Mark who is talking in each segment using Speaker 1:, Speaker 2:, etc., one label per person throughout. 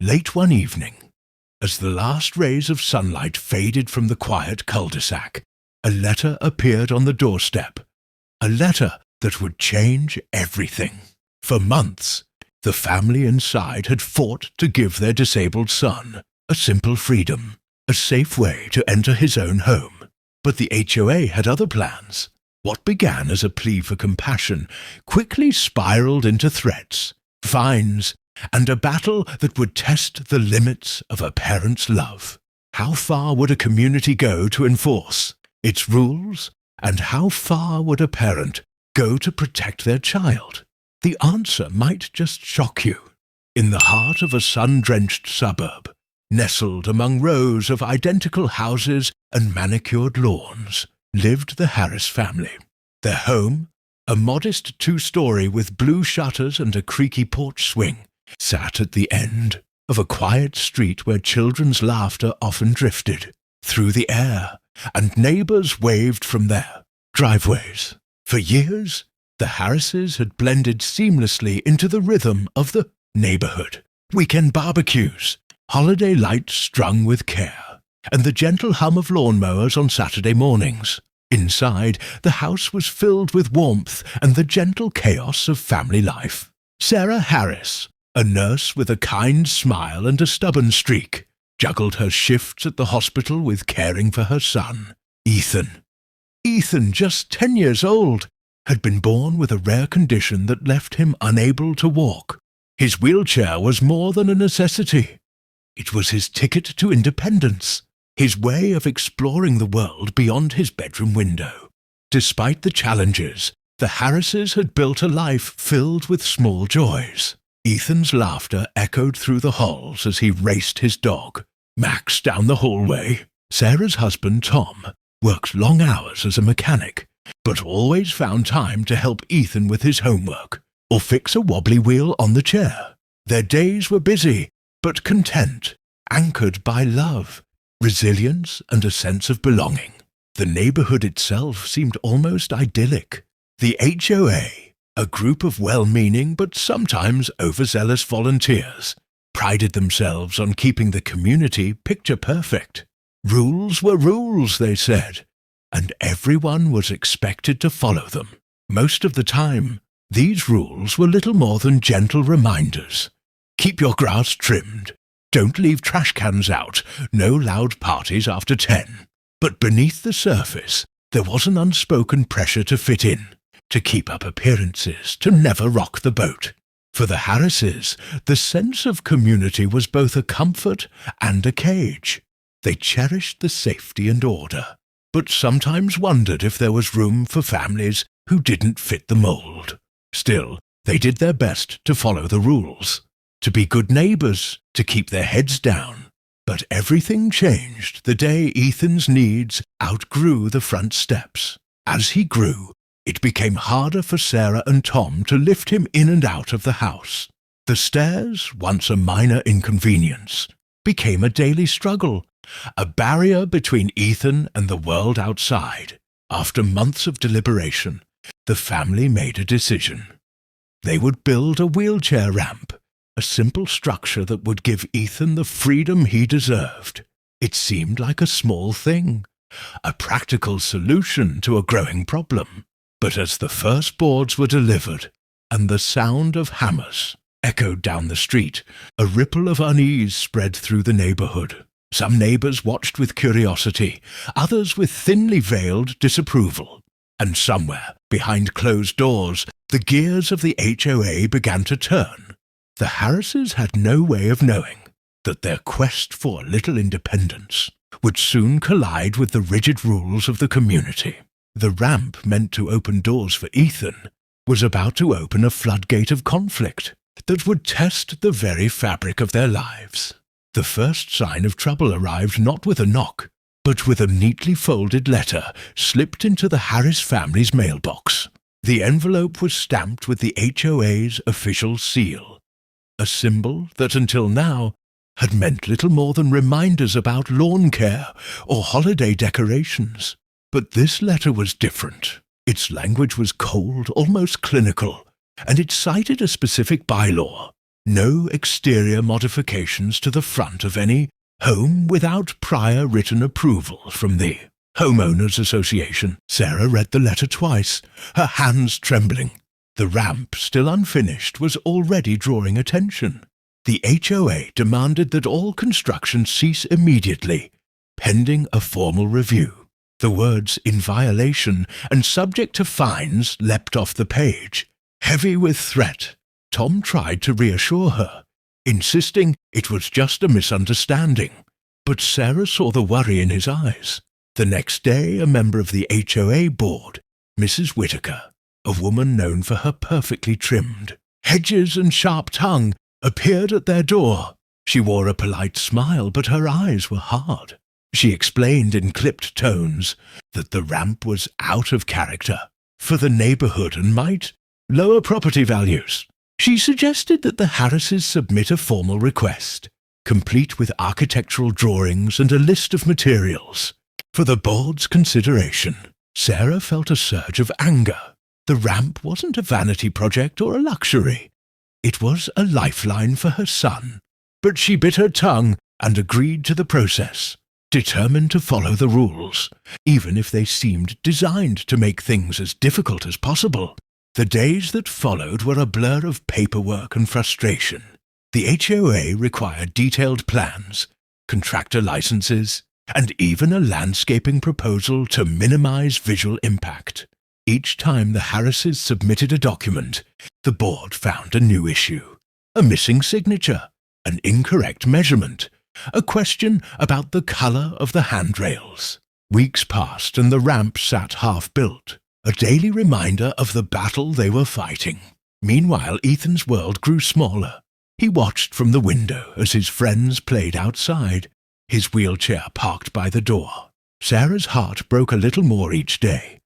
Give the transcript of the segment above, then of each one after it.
Speaker 1: Late one evening, as the last rays of sunlight faded from the quiet cul-de-sac, a letter appeared on the doorstep. A letter that would change everything. For months, the family inside had fought to give their disabled son a simple freedom, a safe way to enter his own home. But the HOA had other plans. What began as a plea for compassion quickly spiraled into threats, fines, and a battle that would test the limits of a parent's love. How far would a community go to enforce its rules, and how far would a parent go to protect their child? The answer might just shock you. In the heart of a sun-drenched suburb, nestled among rows of identical houses and manicured lawns, lived the Harris family. Their home, a modest two-story with blue shutters and a creaky porch swing, sat at the end of a quiet street where children's laughter often drifted through the air, and neighbors waved from their driveways. For years, the Harrises had blended seamlessly into the rhythm of the neighborhood. Weekend barbecues, holiday lights strung with care, and the gentle hum of lawnmowers on Saturday mornings. Inside, the house was filled with warmth and the gentle chaos of family life. Sarah Harris, a nurse with a kind smile and a stubborn streak, juggled her shifts at the hospital with caring for her son, Ethan. Ethan, just 10 years old, had been born with a rare condition that left him unable to walk. His wheelchair was more than a necessity. It was his ticket to independence, his way of exploring the world beyond his bedroom window. Despite the challenges, the Harrises had built a life filled with small joys. Ethan's laughter echoed through the halls as he raced his dog, Max, down the hallway. Sarah's husband, Tom, worked long hours as a mechanic, but always found time to help Ethan with his homework or fix a wobbly wheel on the chair. Their days were busy, but content, anchored by love, resilience, and a sense of belonging. The neighborhood itself seemed almost idyllic. The HOA, a group of well-meaning but sometimes overzealous volunteers, prided themselves on keeping the community picture-perfect. Rules were rules, they said, and everyone was expected to follow them. Most of the time, these rules were little more than gentle reminders. Keep your grass trimmed. Don't leave trash cans out. No loud parties after 10. But beneath the surface, there was an unspoken pressure to fit in, to keep up appearances, to never rock the boat. For the Harrises, the sense of community was both a comfort and a cage. They cherished the safety and order, but sometimes wondered if there was room for families who didn't fit the mold. Still, they did their best to follow the rules, to be good neighbors, to keep their heads down. But everything changed the day Ethan's needs outgrew the front steps. As he grew, it became harder for Sarah and Tom to lift him in and out of the house. The stairs, once a minor inconvenience, became a daily struggle, a barrier between Ethan and the world outside. After months of deliberation, the family made a decision. They would build a wheelchair ramp, a simple structure that would give Ethan the freedom he deserved. It seemed like a small thing, a practical solution to a growing problem. But as the first boards were delivered, and the sound of hammers echoed down the street, a ripple of unease spread through the neighborhood. Some neighbors watched with curiosity, others with thinly veiled disapproval. And somewhere, behind closed doors, the gears of the HOA began to turn. The Harrises had no way of knowing that their quest for a little independence would soon collide with the rigid rules of the community. The ramp meant to open doors for Ethan was about to open a floodgate of conflict that would test the very fabric of their lives. The first sign of trouble arrived not with a knock, but with a neatly folded letter slipped into the Harris family's mailbox. The envelope was stamped with the HOA's official seal, a symbol that until now had meant little more than reminders about lawn care or holiday decorations. But this letter was different. Its language was cold, almost clinical, and it cited a specific bylaw. No exterior modifications to the front of any home without prior written approval from the Homeowners Association. Sarah read the letter twice, her hands trembling. The ramp, still unfinished, was already drawing attention. The HOA demanded that all construction cease immediately, pending a formal review. The words "in violation" and "subject to fines" leapt off the page, heavy with threat. Tom tried to reassure her, insisting it was just a misunderstanding, but Sarah saw the worry in his eyes. The next day, a member of the HOA board, Mrs. Whitaker, a woman known for her perfectly trimmed hedges and sharp tongue, appeared at their door. She wore a polite smile, but her eyes were hard. She explained in clipped tones that the ramp was out of character for the neighborhood and might lower property values. She suggested that the Harrises submit a formal request, complete with architectural drawings and a list of materials, for the board's consideration. Sarah felt a surge of anger. The ramp wasn't a vanity project or a luxury. It was a lifeline for her son. But she bit her tongue and agreed to the process, determined to follow the rules, even if they seemed designed to make things as difficult as possible. The days that followed were a blur of paperwork and frustration. The HOA required detailed plans, contractor licenses, and even a landscaping proposal to minimize visual impact. Each time the Harrises submitted a document, the board found a new issue. A missing signature, an incorrect measurement, a question about the color of the handrails. Weeks passed and the ramp sat half-built, a daily reminder of the battle they were fighting. Meanwhile, Ethan's world grew smaller. He watched from the window as his friends played outside, his wheelchair parked by the door. Sarah's heart broke a little more each day,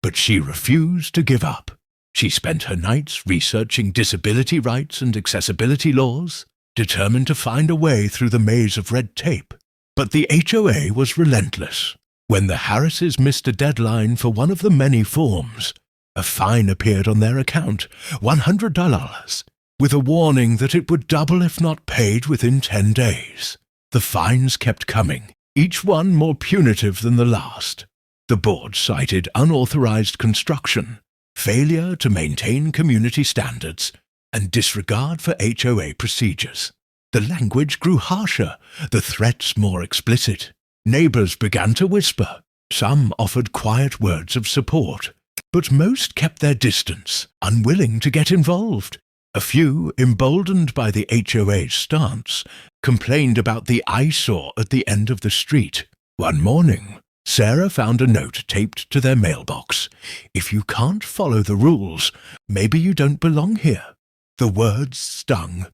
Speaker 1: but she refused to give up. She spent her nights researching disability rights and accessibility laws, determined to find a way through the maze of red tape. But the HOA was relentless. When the Harrises missed a deadline for one of the many forms, a fine appeared on their account, $100, with a warning that it would double if not paid within 10 days. The fines kept coming, each one more punitive than the last. The board cited unauthorized construction, failure to maintain community standards, and disregard for HOA procedures. The language grew harsher, the threats more explicit. Neighbors began to whisper. Some offered quiet words of support, but most kept their distance, unwilling to get involved. A few, emboldened by the HOA's stance, complained about the eyesore at the end of the street. One morning, Sarah found a note taped to their mailbox. "If you can't follow the rules, maybe you don't belong here." The words stung,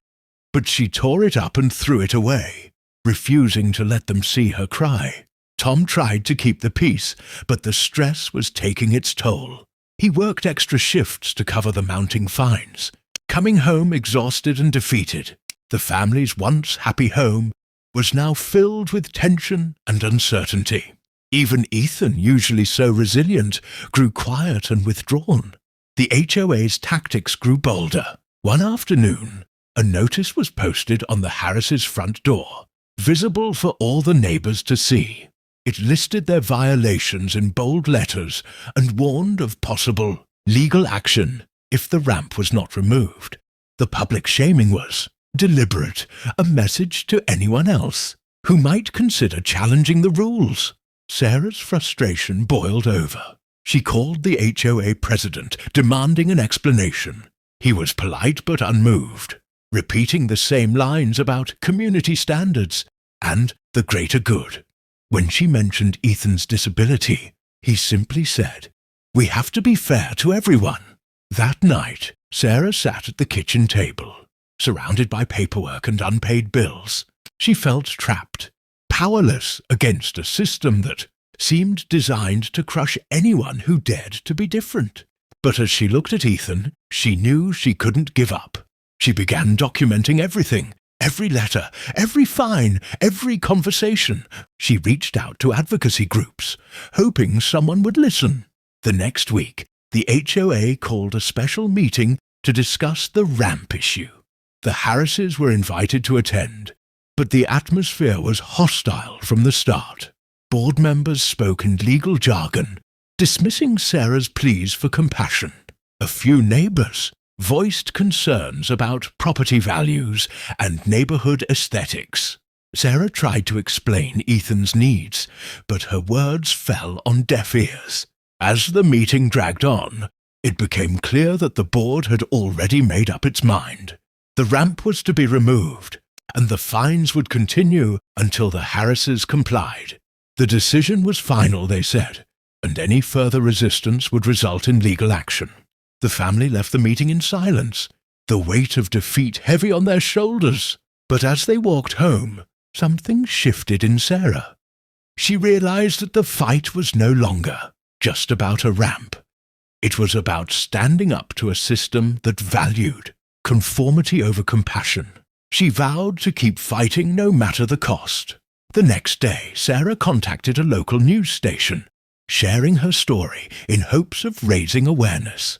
Speaker 1: but she tore it up and threw it away, refusing to let them see her cry. Tom tried to keep the peace, but the stress was taking its toll. He worked extra shifts to cover the mounting fines, coming home exhausted and defeated. The family's once happy home was now filled with tension and uncertainty. Even Ethan, usually so resilient, grew quiet and withdrawn. The HOA's tactics grew bolder. One afternoon, a notice was posted on the Harrises' front door, visible for all the neighbors to see. It listed their violations in bold letters and warned of possible legal action if the ramp was not removed. The public shaming was deliberate, a message to anyone else who might consider challenging the rules. Sarah's frustration boiled over. She called the HOA president, demanding an explanation. He was polite but unmoved, repeating the same lines about community standards and the greater good. When she mentioned Ethan's disability, he simply said, "We have to be fair to everyone." That night, Sarah sat at the kitchen table, surrounded by paperwork and unpaid bills. She felt trapped, powerless against a system that seemed designed to crush anyone who dared to be different. But as she looked at Ethan, she knew she couldn't give up. She began documenting everything, every letter, every fine, every conversation. She reached out to advocacy groups, hoping someone would listen. The next week, the HOA called a special meeting to discuss the ramp issue. The Harrises were invited to attend, but the atmosphere was hostile from the start. Board members spoke in legal jargon, dismissing Sarah's pleas for compassion. A few neighbors voiced concerns about property values and neighborhood aesthetics. Sarah tried to explain Ethan's needs, but her words fell on deaf ears. As the meeting dragged on, it became clear that the board had already made up its mind. The ramp was to be removed, and the fines would continue until the Harrises complied. The decision was final, they said, and any further resistance would result in legal action. The family left the meeting in silence, the weight of defeat heavy on their shoulders. But as they walked home, something shifted in Sarah. She realized that the fight was no longer just about a ramp. It was about standing up to a system that valued conformity over compassion. She vowed to keep fighting no matter the cost. The next day, Sarah contacted a local news station, sharing her story in hopes of raising awareness.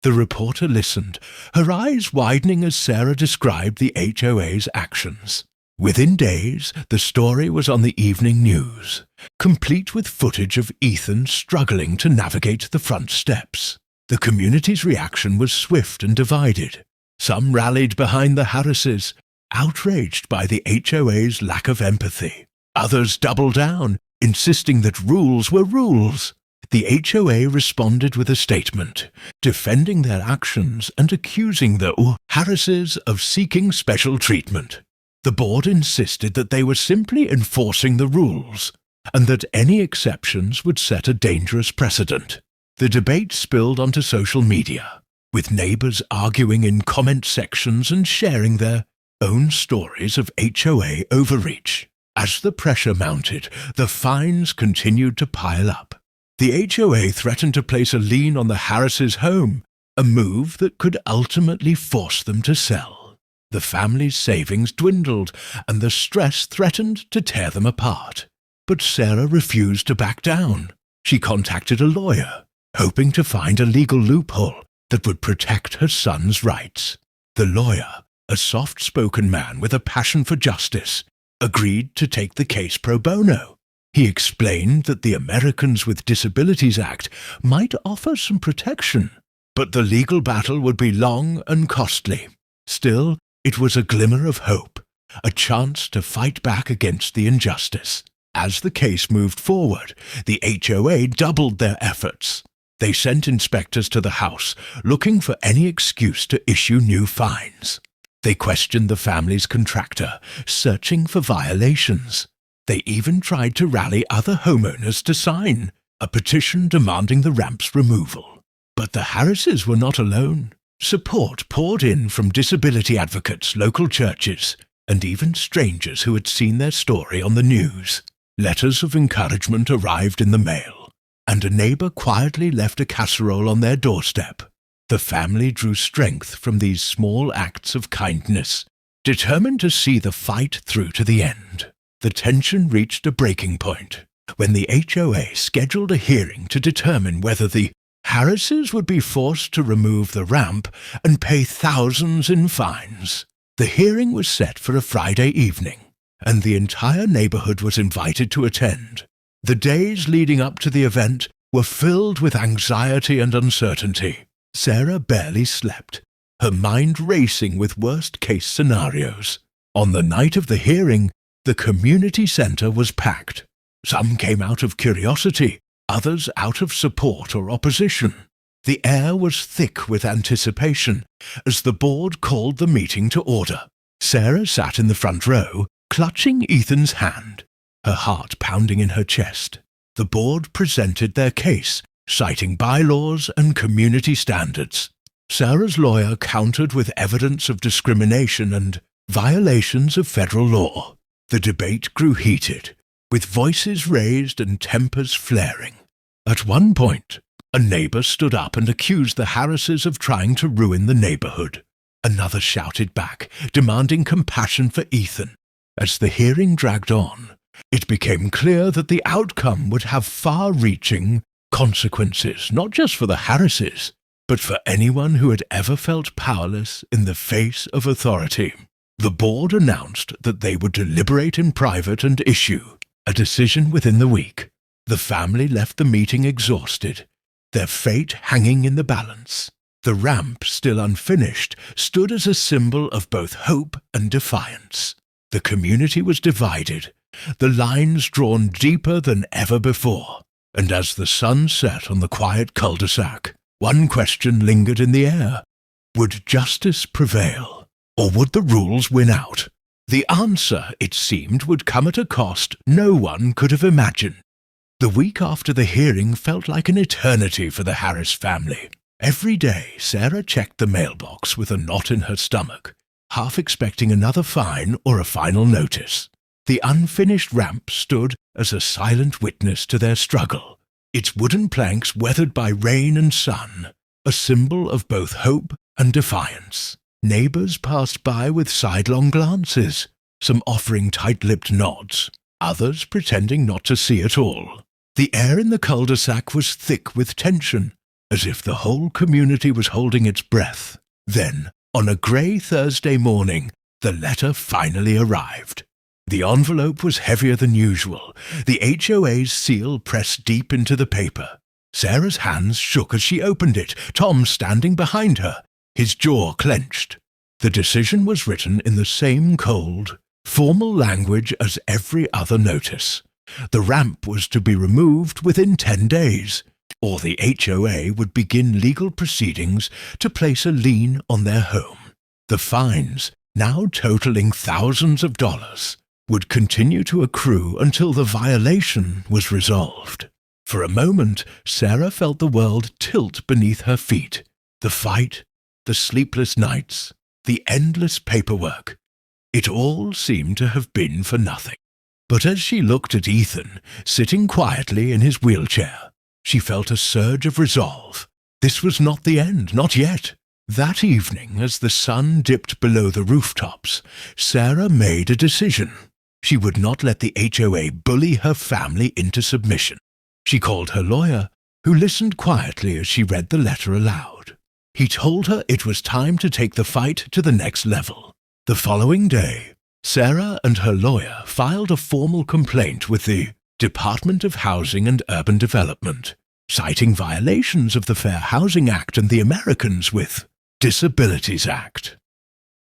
Speaker 1: The reporter listened, her eyes widening as Sarah described the HOA's actions. Within days, the story was on the evening news, complete with footage of Ethan struggling to navigate the front steps. The community's reaction was swift and divided. Some rallied behind the Harrises, outraged by the HOA's lack of empathy. Others doubled down, insisting that rules were rules. The HOA responded with a statement, defending their actions and accusing the Harrises of seeking special treatment. The board insisted that they were simply enforcing the rules, and that any exceptions would set a dangerous precedent. The debate spilled onto social media, with neighbors arguing in comment sections and sharing their own stories of HOA overreach. As the pressure mounted, the fines continued to pile up. The HOA threatened to place a lien on the Harrises' home, a move that could ultimately force them to sell. The family's savings dwindled, and the stress threatened to tear them apart. But Sarah refused to back down. She contacted a lawyer, hoping to find a legal loophole that would protect her son's rights. The lawyer, a soft-spoken man with a passion for justice, agreed to take the case pro bono. He explained that the Americans with Disabilities Act might offer some protection, but the legal battle would be long and costly. Still, it was a glimmer of hope, a chance to fight back against the injustice. As the case moved forward, the HOA doubled their efforts. They sent inspectors to the house, looking for any excuse to issue new fines. They questioned the family's contractor, searching for violations. They even tried to rally other homeowners to sign a petition demanding the ramp's removal. But the Harrises were not alone. Support poured in from disability advocates, local churches, and even strangers who had seen their story on the news. Letters of encouragement arrived in the mail, and a neighbor quietly left a casserole on their doorstep. The family drew strength from these small acts of kindness, determined to see the fight through to the end. The tension reached a breaking point when the HOA scheduled a hearing to determine whether the Harrises would be forced to remove the ramp and pay thousands in fines. The hearing was set for a Friday evening, and the entire neighborhood was invited to attend. The days leading up to the event were filled with anxiety and uncertainty. Sarah barely slept, her mind racing with worst-case scenarios. On the night of the hearing, the community center was packed. Some came out of curiosity, others out of support or opposition. The air was thick with anticipation as the board called the meeting to order. Sarah sat in the front row, clutching Ethan's hand, her heart pounding in her chest. The board presented their case, citing bylaws and community standards. Sarah's lawyer countered with evidence of discrimination and violations of federal law. The debate grew heated, with voices raised and tempers flaring. At one point, a neighbor stood up and accused the Harrises of trying to ruin the neighborhood. Another shouted back, demanding compassion for Ethan. As the hearing dragged on, it became clear that the outcome would have far-reaching consequences, not just for the Harrises, but for anyone who had ever felt powerless in the face of authority. The board announced that they would deliberate in private and issue a decision within the week. The family left the meeting exhausted, their fate hanging in the balance. The ramp, still unfinished, stood as a symbol of both hope and defiance. The community was divided, the lines drawn deeper than ever before, and as the sun set on the quiet cul-de-sac, one question lingered in the air. Would justice prevail, or would the rules win out? The answer, it seemed, would come at a cost no one could have imagined. The week after the hearing felt like an eternity for the Harris family. Every day, Sarah checked the mailbox with a knot in her stomach, half expecting another fine or a final notice. The unfinished ramp stood as a silent witness to their struggle, its wooden planks weathered by rain and sun, a symbol of both hope and defiance. Neighbors passed by with sidelong glances, some offering tight-lipped nods, others pretending not to see at all. The air in the cul-de-sac was thick with tension, as if the whole community was holding its breath. Then, on a grey Thursday morning, the letter finally arrived. The envelope was heavier than usual, the HOA's seal pressed deep into the paper. Sarah's hands shook as she opened it, Tom standing behind her, his jaw clenched. The decision was written in the same cold, formal language as every other notice. The ramp was to be removed within 10 days, or the HOA would begin legal proceedings to place a lien on their home. The fines, now totaling thousands of dollars, would continue to accrue until the violation was resolved. For a moment, Sarah felt the world tilt beneath her feet. The fight, the sleepless nights, the endless paperwork. It all seemed to have been for nothing. But as she looked at Ethan, sitting quietly in his wheelchair, she felt a surge of resolve. This was not the end, not yet. That evening, as the sun dipped below the rooftops, Sarah made a decision. She would not let the HOA bully her family into submission. She called her lawyer, who listened quietly as she read the letter aloud. He told her it was time to take the fight to the next level. The following day, Sarah and her lawyer filed a formal complaint with the Department of Housing and Urban Development, citing violations of the Fair Housing Act and the Americans with Disabilities Act.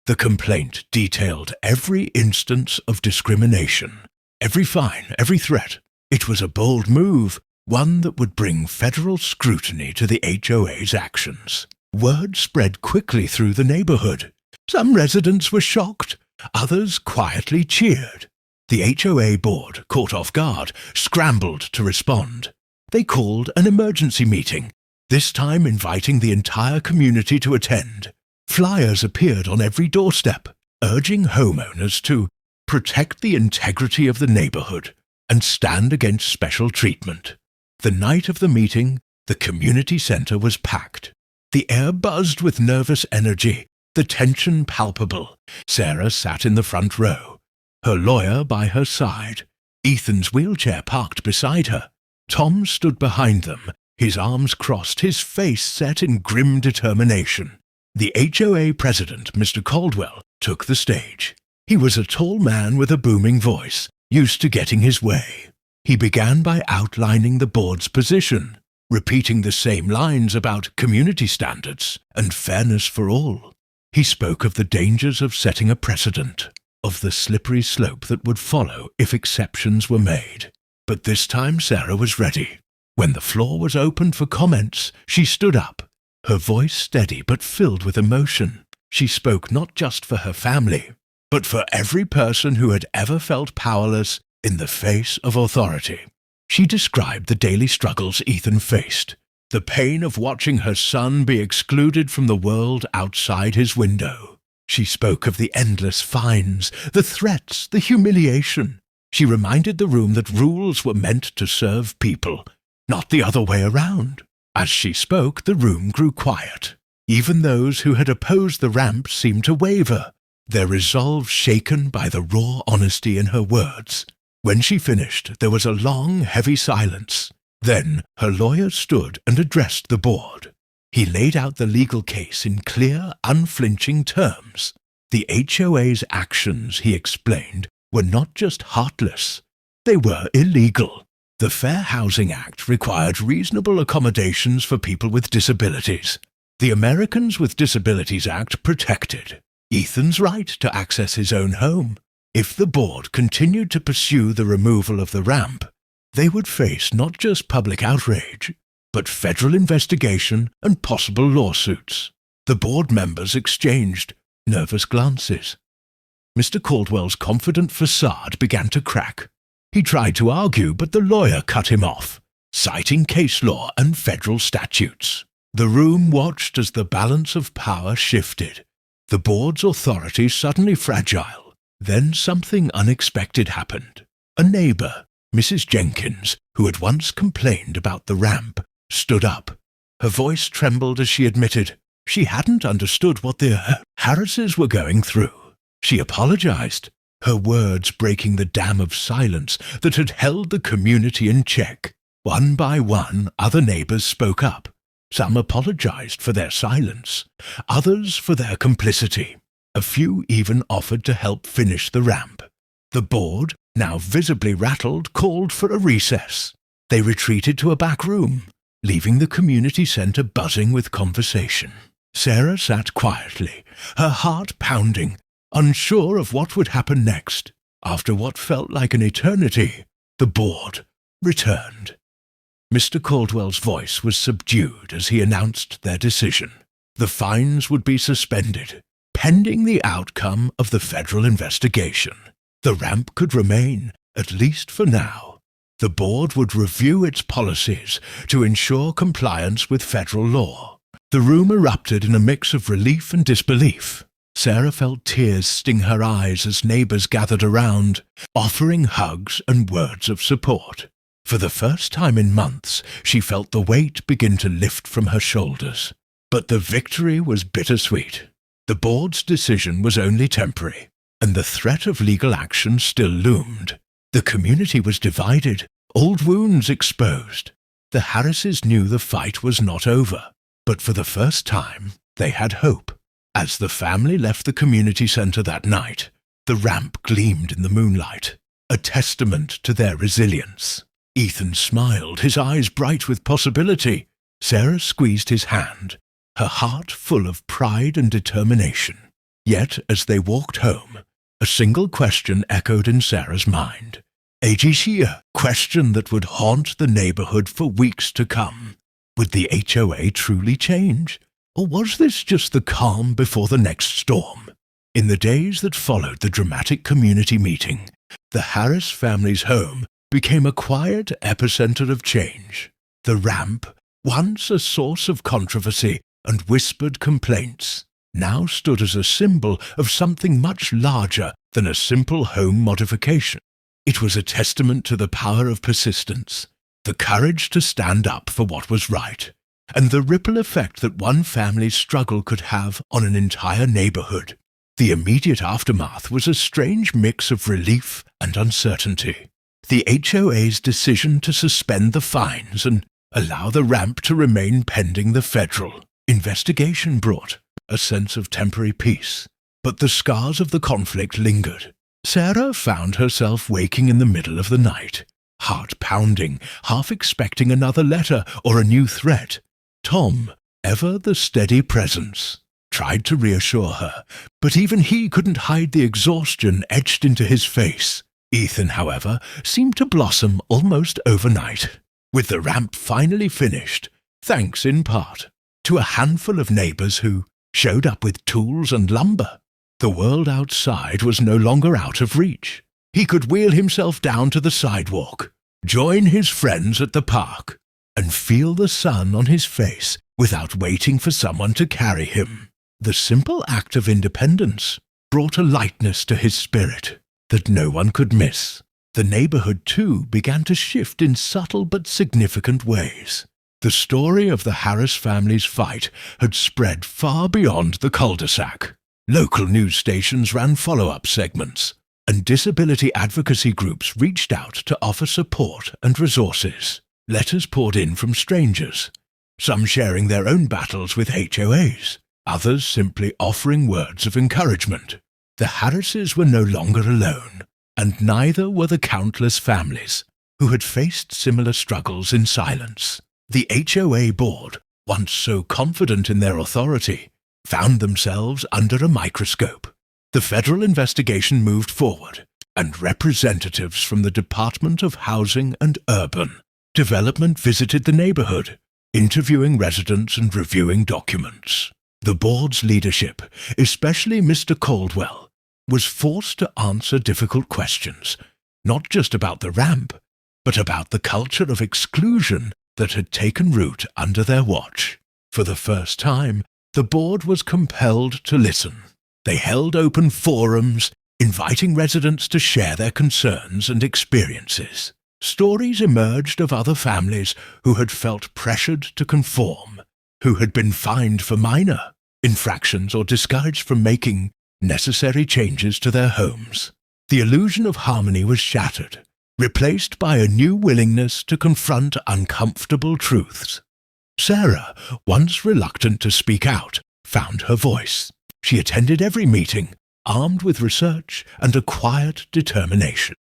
Speaker 1: The complaint detailed every instance of discrimination, every fine, every threat. It was a bold move, one that would bring federal scrutiny to the HOA's actions. Word spread quickly through the neighborhood. Some residents were shocked, others quietly cheered. The HOA board, caught off guard, scrambled to respond. They called an emergency meeting, this time inviting the entire community to attend. Flyers appeared on every doorstep, urging homeowners to protect the integrity of the neighborhood and stand against special treatment. The night of the meeting, the community center was packed. The air buzzed with nervous energy, the tension palpable. Sarah sat in the front row, her lawyer by her side, Ethan's wheelchair parked beside her. Tom stood behind them, his arms crossed, his face set in grim determination. The HOA president, Mr. Caldwell, took the stage. He was a tall man with a booming voice, used to getting his way. He began by outlining the board's position, repeating the same lines about community standards and fairness for all. He spoke of the dangers of setting a precedent, of the slippery slope that would follow if exceptions were made. But this time Sarah was ready. When the floor was opened for comments, she stood up, her voice steady but filled with emotion. She spoke not just for her family, but for every person who had ever felt powerless in the face of authority. She described the daily struggles Ethan faced, the pain of watching her son be excluded from the world outside his window. She spoke of the endless fines, the threats, the humiliation. She reminded the room that rules were meant to serve people, not the other way around. As she spoke, the room grew quiet. Even those who had opposed the ramp seemed to waver, their resolve shaken by the raw honesty in her words. When she finished, there was a long, heavy silence. Then her lawyer stood and addressed the board. He laid out the legal case in clear, unflinching terms. The HOA's actions, he explained, were not just heartless, they were illegal. The Fair Housing Act required reasonable accommodations for people with disabilities. The Americans with Disabilities Act protected Ethan's right to access his own home. If the board continued to pursue the removal of the ramp, they would face not just public outrage, but federal investigation and possible lawsuits. The board members exchanged nervous glances. Mr. Caldwell's confident facade began to crack. He tried to argue, but the lawyer cut him off, citing case law and federal statutes. The room watched as the balance of power shifted. The board's authority suddenly fragile. Then something unexpected happened. A neighbor, Mrs. Jenkins, who had once complained about the ramp, stood up. Her voice trembled as she admitted she hadn't understood what the Harrises were going through. She apologized, her words breaking the dam of silence that had held the community in check. One by one, other neighbors spoke up. Some apologized for their silence, others for their complicity. A few even offered to help finish the ramp. The board, now visibly rattled, called for a recess. They retreated to a back room, leaving the community center buzzing with conversation. Sarah sat quietly, her heart pounding, unsure of what would happen next. After what felt like an eternity, the board returned. Mr. Caldwell's voice was subdued as he announced their decision. The fines would be suspended, pending the outcome of the federal investigation. The ramp could remain, at least for now. The board would review its policies to ensure compliance with federal law. The room erupted in a mix of relief and disbelief. Sarah felt tears sting her eyes as neighbors gathered around, offering hugs and words of support. For the first time in months, she felt the weight begin to lift from her shoulders. But the victory was bittersweet. The board's decision was only temporary, and the threat of legal action still loomed. The community was divided, old wounds exposed. The Harrises knew the fight was not over, but for the first time, they had hope. As the family left the community center that night, the ramp gleamed in the moonlight, a testament to their resilience. Ethan smiled, his eyes bright with possibility. Sarah squeezed his hand, her heart full of pride and determination. Yet, as they walked home, a single question echoed in Sarah's mind. A question that would haunt the neighborhood for weeks to come. Would the HOA truly change? Or was this just the calm before the next storm? In the days that followed the dramatic community meeting, the Harris family's home became a quiet epicenter of change. The ramp, once a source of controversy and whispered complaints, now stood as a symbol of something much larger than a simple home modification. It was a testament to the power of persistence, the courage to stand up for what was right, and the ripple effect that one family's struggle could have on an entire neighborhood. The immediate aftermath was a strange mix of relief and uncertainty. The HOA's decision to suspend the fines and allow the ramp to remain pending the federal investigation brought a sense of temporary peace, but the scars of the conflict lingered. Sarah found herself waking in the middle of the night, heart pounding, half expecting another letter or a new threat. Tom, ever the steady presence, tried to reassure her, but even he couldn't hide the exhaustion etched into his face. Ethan, however, seemed to blossom almost overnight, with the ramp finally finished, thanks in part to a handful of neighbors who showed up with tools and lumber. The world outside was no longer out of reach. He could wheel himself down to the sidewalk, join his friends at the park, and feel the sun on his face without waiting for someone to carry him. The simple act of independence brought a lightness to his spirit that no one could miss. The neighborhood, too, began to shift in subtle but significant ways. The story of the Harris family's fight had spread far beyond the cul-de-sac. Local news stations ran follow-up segments, and disability advocacy groups reached out to offer support and resources. Letters poured in from strangers, some sharing their own battles with HOAs, others simply offering words of encouragement. The Harrises were no longer alone, and neither were the countless families who had faced similar struggles in silence. The HOA board, once so confident in their authority, found themselves under a microscope. The federal investigation moved forward, and representatives from the Department of Housing and Urban Development visited the neighborhood, interviewing residents and reviewing documents. The board's leadership, especially Mr. Caldwell, was forced to answer difficult questions, not just about the ramp, but about the culture of exclusion that had taken root under their watch. For the first time, the board was compelled to listen. They held open forums, inviting residents to share their concerns and experiences. Stories emerged of other families who had felt pressured to conform, who had been fined for minor infractions or discouraged from making necessary changes to their homes. The illusion of harmony was shattered, replaced by a new willingness to confront uncomfortable truths. Sarah, once reluctant to speak out, found her voice. She attended every meeting, armed with research and a quiet determination.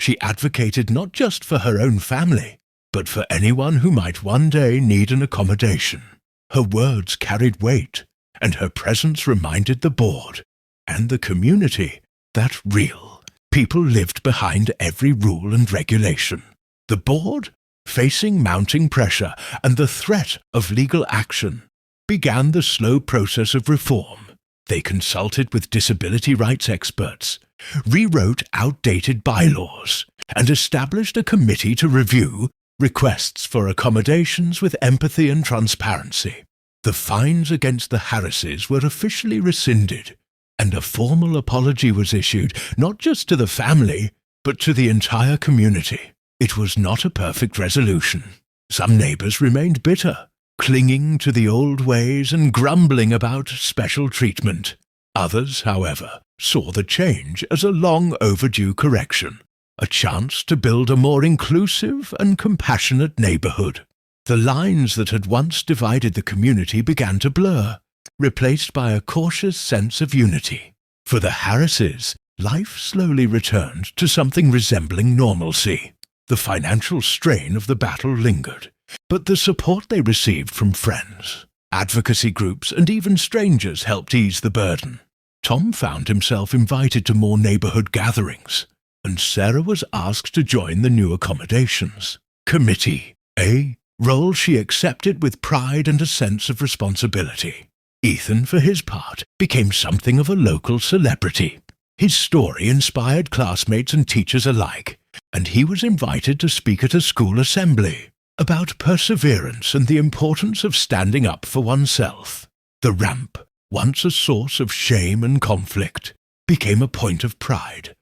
Speaker 1: She advocated not just for her own family, but for anyone who might one day need an accommodation. Her words carried weight, and her presence reminded the board and the community that real people lived behind every rule and regulation. The board, facing mounting pressure and the threat of legal action, began the slow process of reform. They consulted with disability rights experts, rewrote outdated bylaws, and established a committee to review requests for accommodations with empathy and transparency. The fines against the Harrises were officially rescinded, and a formal apology was issued not just to the family, but to the entire community. It was not a perfect resolution. Some neighbors remained bitter, clinging to the old ways and grumbling about special treatment. Others, however, saw the change as a long overdue correction, a chance to build a more inclusive and compassionate neighborhood. The lines that had once divided the community began to blur, replaced by a cautious sense of unity. For the Harrises, life slowly returned to something resembling normalcy. The financial strain of the battle lingered, but the support they received from friends, advocacy groups, and even strangers helped ease the burden. Tom found himself invited to more neighborhood gatherings, and Sarah was asked to join the new accommodations committee, a role she accepted with pride and a sense of responsibility. Ethan, for his part, became something of a local celebrity. His story inspired classmates and teachers alike, and he was invited to speak at a school assembly about perseverance and the importance of standing up for oneself. The ramp, once a source of shame and conflict, became a point of pride,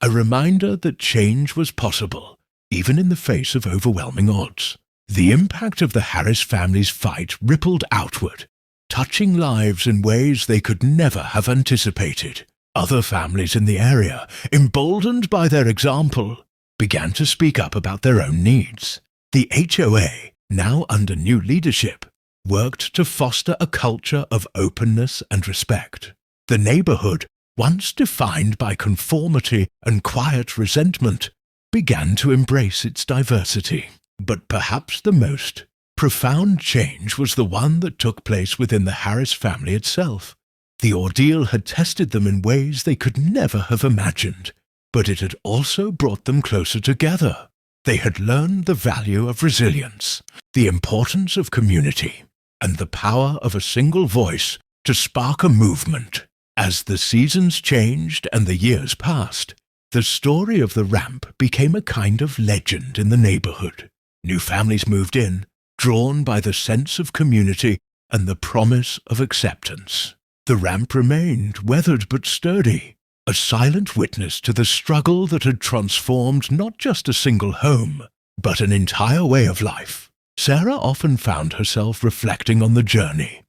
Speaker 1: a reminder that change was possible, even in the face of overwhelming odds. The impact of the Harris family's fight rippled outward, touching lives in ways they could never have anticipated. Other families in the area, emboldened by their example, began to speak up about their own needs. The HOA, now under new leadership, worked to foster a culture of openness and respect. The neighborhood, once defined by conformity and quiet resentment, began to embrace its diversity. But perhaps the most profound change was the one that took place within the Harris family itself. The ordeal had tested them in ways they could never have imagined, but it had also brought them closer together. They had learned the value of resilience, the importance of community, and the power of a single voice to spark a movement. As the seasons changed and the years passed, the story of the ramp became a kind of legend in the neighborhood. New families moved in, drawn by the sense of community and the promise of acceptance. The ramp remained, weathered but sturdy, a silent witness to the struggle that had transformed not just a single home, but an entire way of life. Sarah often found herself reflecting on the journey.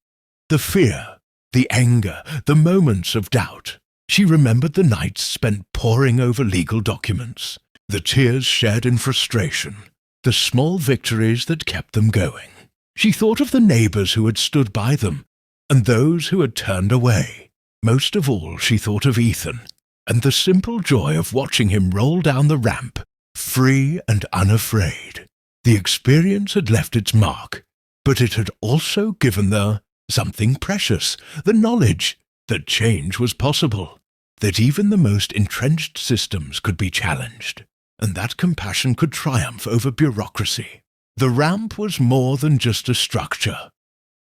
Speaker 1: The fear, the anger, the moments of doubt. She remembered the nights spent poring over legal documents, the tears shed in frustration, the small victories that kept them going. She thought of the neighbours who had stood by them, and those who had turned away. Most of all, she thought of Ethan, and the simple joy of watching him roll down the ramp, free and unafraid. The experience had left its mark, but it had also given her something precious, the knowledge that change was possible, that even the most entrenched systems could be challenged, and that compassion could triumph over bureaucracy. The ramp was more than just a structure.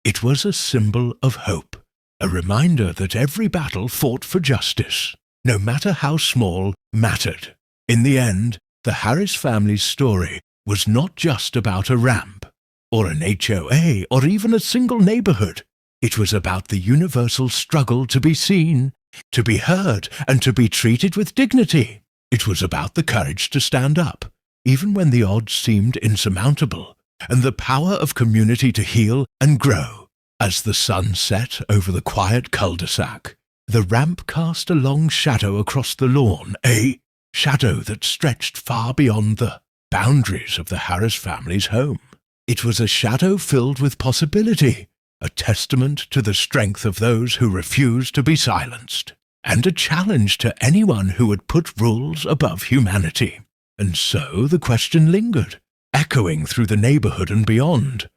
Speaker 1: It was a symbol of hope, a reminder that every battle fought for justice, no matter how small, mattered. In the end, the Harris family's story was not just about a ramp, or an HOA, or even a single neighborhood. It was about the universal struggle to be seen, to be heard, and to be treated with dignity. It was about the courage to stand up, even when the odds seemed insurmountable, and the power of community to heal and grow. As the sun set over the quiet cul-de-sac, the ramp cast a long shadow across the lawn, a shadow that stretched far beyond the boundaries of the Harris family's home. It was a shadow filled with possibility, a testament to the strength of those who refused to be silenced, and a challenge to anyone who would put rules above humanity. And so the question lingered, echoing through the neighborhood and beyond.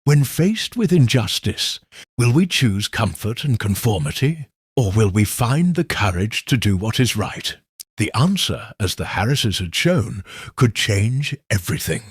Speaker 1: When faced with injustice, will we choose comfort and conformity, or will we find the courage to do what is right? The answer, as the Harrises had shown, could change everything.